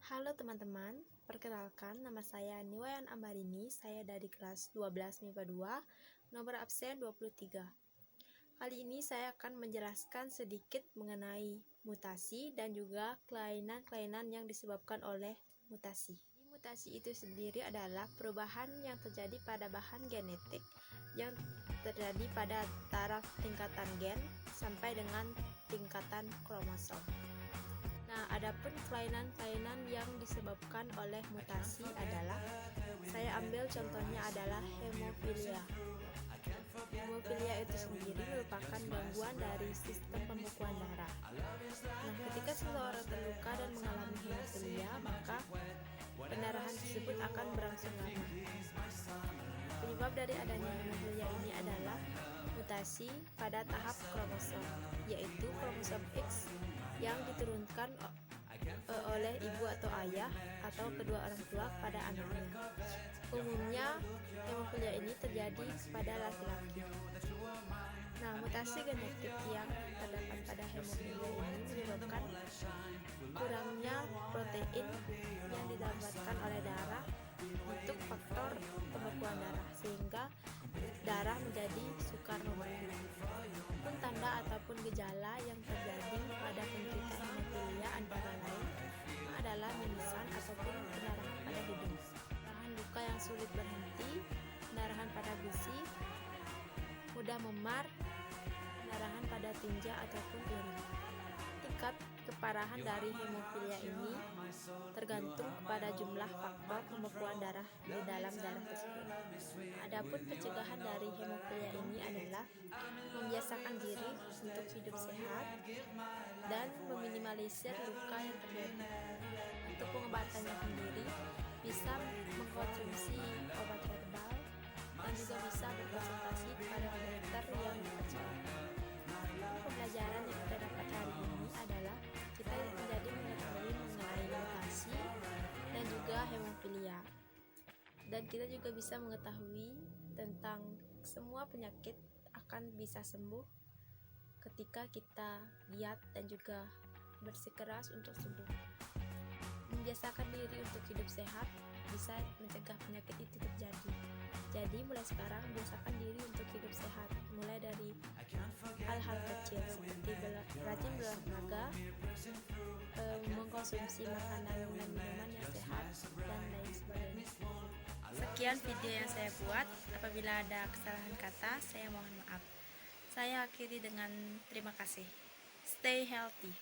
Halo teman-teman, perkenalkan nama saya Niwayan Ambarini, saya dari kelas 12 MIPA 2, nomor absen 23. Kali ini saya akan menjelaskan sedikit mengenai mutasi dan juga kelainan-kelainan yang disebabkan oleh mutasi. Mutasi itu sendiri adalah perubahan yang terjadi pada bahan genetik yang terjadi pada taraf tingkatan gen sampai dengan tingkatan kromosom. Nah, adapun kelainan-kelainan yang disebabkan oleh mutasi adalah, saya ambil contohnya adalah hemofilia. Hemofilia itu sendiri merupakan gangguan dari sistem pembekuan darah. Nah, ketika seseorang terluka dan mengalami hemofilia, maka pendarahan tersebut akan berlangsung lama. Penyebab dari adanya hemofilia ini adalah mutasi pada tahap kromosom, yaitu kromosom X yang diturunkan oleh ibu atau ayah atau kedua orang tua pada anaknya. Umumnya hemofilia ini terjadi pada laki-laki. Nah, mutasi genetik yang terdapat pada hemofilia ini menyebabkan kurangnya protein yang didapatkan oleh darah untuk faktor pembekuan darah, sehingga darah menjadi sukar membekuh. Pun tanda ataupun gejala yang terjadi pada penderita hemofilia antara lain adalah mimisan ataupun pendarahan pada hidung, pendarahan luka yang sulit berhenti, pendarahan pada gusi, mudah memar, pendarahan pada tinja ataupun urin. Tingkat keparahan dari hemofilia ini tergantung kepada jumlah faktor pembekuan darah di dalam darah tersebut. Adapun pencegahan dari hemofilia ini adalah membiasakan diri untuk hidup sehat dan meminimalisir luka yang terjadi. Untuk pengobatannya sendiri bisa mengkonsumsi obat herbal dan juga bisa berkonsultasi kepada dokter yang dipercaya. Pembelajaran yang kita dapat hari ini adalah kita menjadi mengetahui mengenai mutasi dan juga hemofilia, dan kita juga bisa mengetahui tentang semua penyakit akan bisa sembuh ketika kita giat dan juga bersikeras untuk sembuh. Membiasakan diri untuk hidup sehat bisa mencegah penyakit itu terjadi. Jadi mulai sekarang biasakan diri untuk hidup sehat, mulai dari hal-hal kecil seperti rajin berolahraga, mengkonsumsi makanan dan minuman yang sehat, dan lain sebagainya. Sekian video yang saya buat. Apabila ada kesalahan kata, saya mohon maaf. Saya akhiri dengan terima kasih. Stay healthy.